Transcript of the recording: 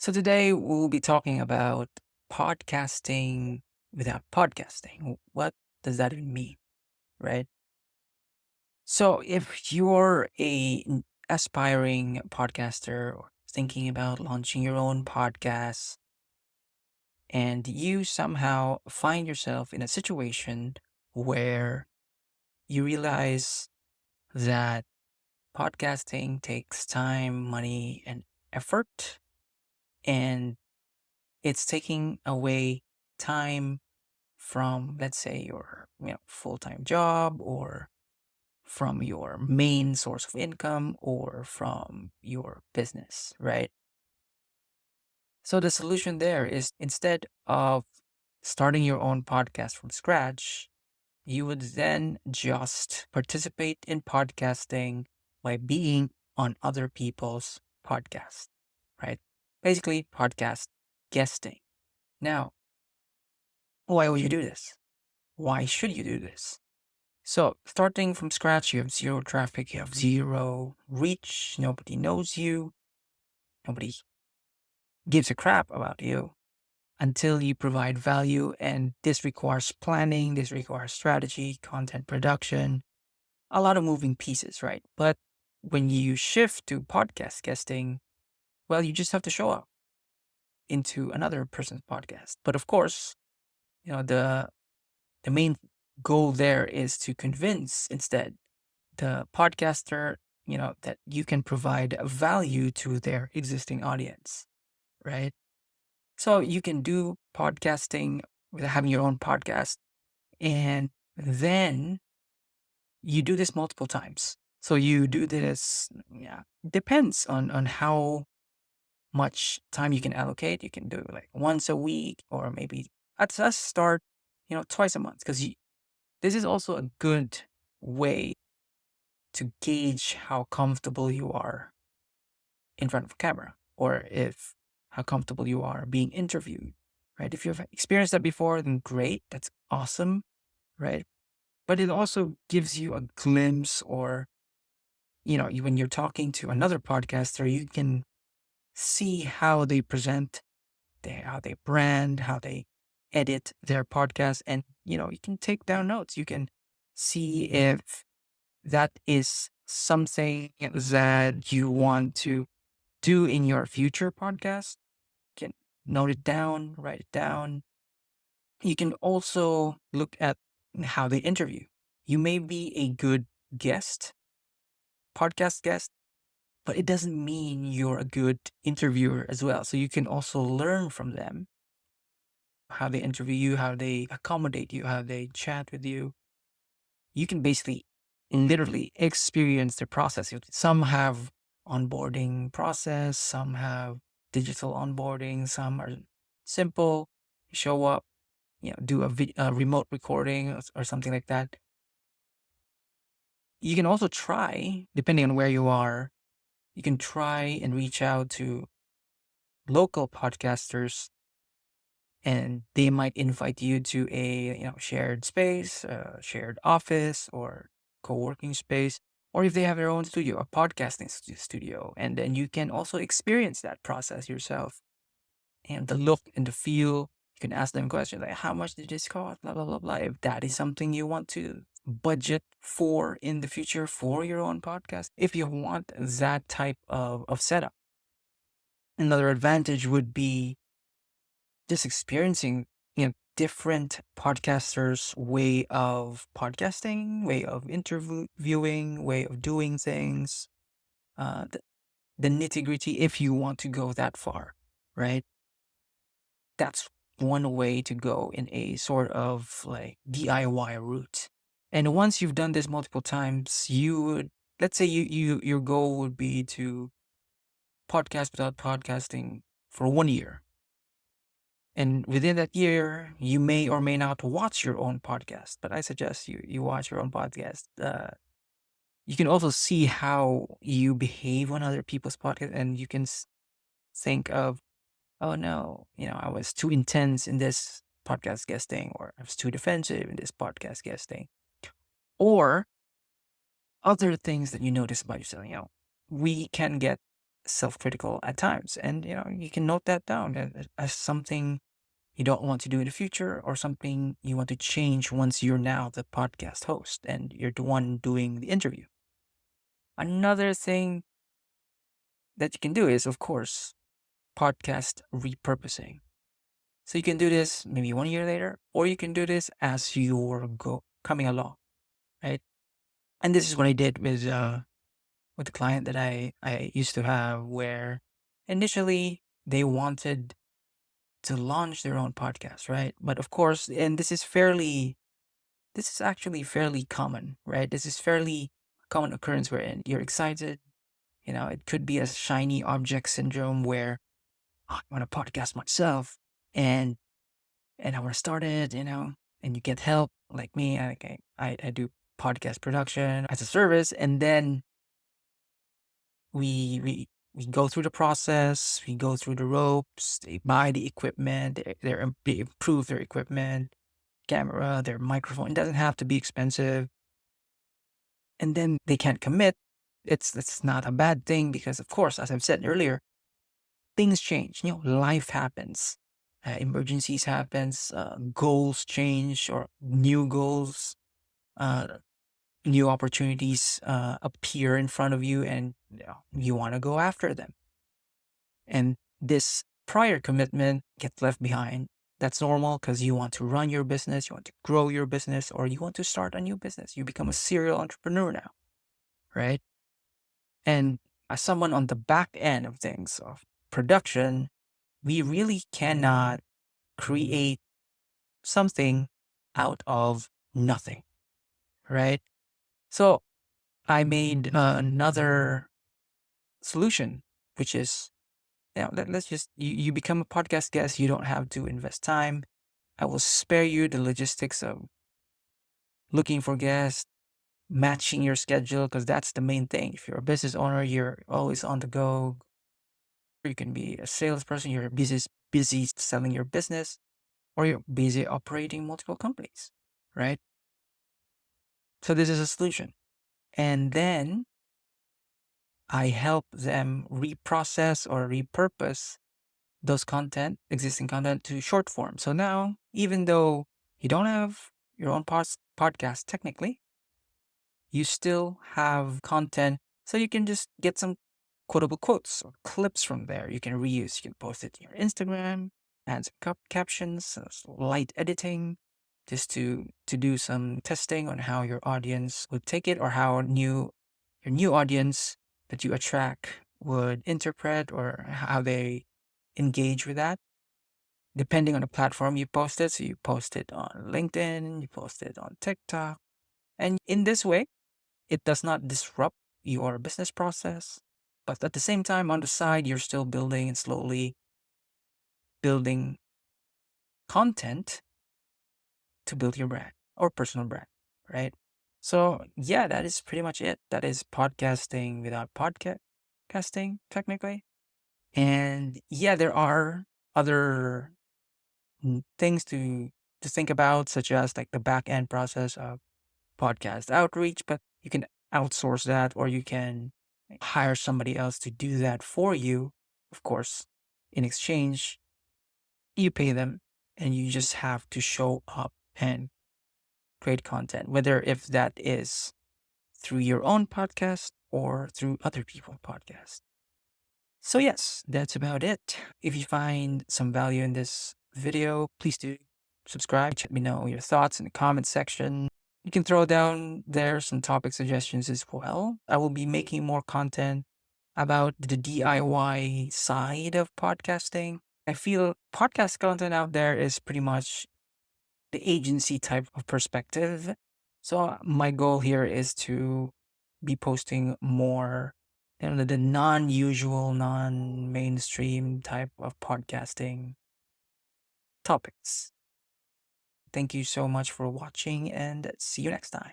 So today we'll be talking about podcasting without podcasting. What does that even mean, right? So if you're aspiring podcaster or thinking about launching your own podcast and you somehow find yourself in a situation where you realize that podcasting takes time, money, and effort, and it's taking away time from, let's say, your full-time job, or from your main source of income, or from your business, right? So the solution there is, instead of starting your own podcast from scratch, you would then just participate in podcasting by being on other people's podcasts, right? Basically, podcast guesting. Now, why would you do this? Why should you do this? So, starting from scratch, you have zero traffic, you have zero reach, nobody knows you, nobody gives a crap about you until you provide value. And this requires planning, this requires strategy, content production, a lot of moving pieces, right? But when you shift to podcast guesting, well, you just have to show up into another person's podcast. But of course, the main goal there is to convince instead the podcaster, that you can provide value to their existing audience, right? So you can do podcasting without having your own podcast, and then you do this multiple times. So you do this, yeah, depends on how much time you can allocate. You can do like once a week, or maybe at us start, twice a month, because this is also a good way to gauge how comfortable you are in front of a camera, or if how comfortable you are being interviewed, right? If you've experienced that before, then great, that's awesome, right? But it also gives you a glimpse, or when you're talking to another podcaster, you can see how they present, how they brand, how they edit their podcast, and you can take down notes. You can see if that is something that you want to do in your future podcast. You can note it down, write it down. You can also look at how they interview. You may be a good guest, podcast guest, but it doesn't mean you're a good interviewer as well. So you can also learn from them, how they interview you, how they accommodate you, how they chat with you. You can basically literally experience the process. Some have onboarding process, some have digital onboarding, some are simple. Show up, do a remote recording, or something like that. You can also try, depending on where you are, you can try and reach out to local podcasters, and they might invite you to a shared space, shared office, or co-working space, or if they have their own studio, a podcasting studio, and then you can also experience that process yourself, and the look and the feel. You can ask them questions like, how much did this cost, blah blah blah blah, if that is something you want to budget for in the future for your own podcast, if you want that type of setup. Another advantage would be just experiencing, different podcasters' way of podcasting, way of interviewing, way of doing things, the nitty gritty, if you want to go that far, right? That's one way to go in a sort of like DIY route. And once you've done this multiple times, you would, let's say your goal would be to podcast without podcasting for 1 year. And within that year, you may or may not watch your own podcast, but I suggest you watch your own podcast. You can also see how you behave on other people's podcast, and you can think of, oh no, I was too intense in this podcast guesting, or I was too defensive in this podcast guesting, or other things that you notice about yourself. We can get self-critical at times. And, you can note that down as something you don't want to do in the future or something you want to change once you're now the podcast host and you're the one doing the interview. Another thing that you can do is, of course, podcast repurposing. So you can do this maybe 1 year later, or you can do this as you're coming along, right? And this is what I did with the client that I used to have, where initially they wanted to launch their own podcast, right? But of course, and this is actually fairly common, right? This is fairly common occurrence wherein you're excited. It could be a shiny object syndrome where, "Oh, I want to podcast myself and I want to start it, and you get help like me. I do podcast production as a service, and then we go through the process, we go through the ropes, they buy the equipment, they improve their equipment, camera, their microphone. It doesn't have to be expensive. And then they can't commit. It's not a bad thing because, of course, as I've said earlier, things change. Life happens. Emergencies happens, goals change or new goals, uh, new opportunities appear in front of you, and you want to go after them. And this prior commitment gets left behind. That's normal because you want to run your business, you want to grow your business, or you want to start a new business. You become a serial entrepreneur now, right? And as someone on the back end of things, of production, we really cannot create something out of nothing, right? So I made another solution, which is, let's just, you become a podcast guest. You don't have to invest time. I will spare you the logistics of looking for guests, matching your schedule, because that's the main thing. If you're a business owner, you're always on the go. You can be a salesperson, you're busy selling your business, or you're busy operating multiple companies, right? So this is a solution. And then I help them reprocess or repurpose those existing content to short form. So now, even though you don't have your own podcast technically, you still have content. So you can just get some quotable quotes or clips from there you can reuse. You can post it to your Instagram, add some captions, light editing, just to do some testing on how your audience would take it, or how your new audience that you attract would interpret, or how they engage with that, depending on the platform you post it. So you post it on LinkedIn, you post it on TikTok. And in this way, it does not disrupt your business process. But at the same time, on the side, you're still building and slowly building content to build your brand or personal brand, right? So, yeah, that is pretty much it. That is podcasting without podcasting, technically. And yeah, there are other things to think about, such as like the back end process of podcast outreach, but you can outsource that, or you can hire somebody else to do that for you. Of course, in exchange, you pay them and you just have to show up and create content, whether if that is through your own podcast or through other people's podcast. So yes, that's about it. If you find some value in this video, please do subscribe. Let me know your thoughts in the comment section. You can throw down there some topic suggestions as well. I will be making more content about the DIY side of podcasting. I feel podcast content out there is pretty much the agency type of perspective. So my goal here is to be posting more, the non-usual, non-mainstream type of podcasting topics. Thank you so much for watching, and see you next time.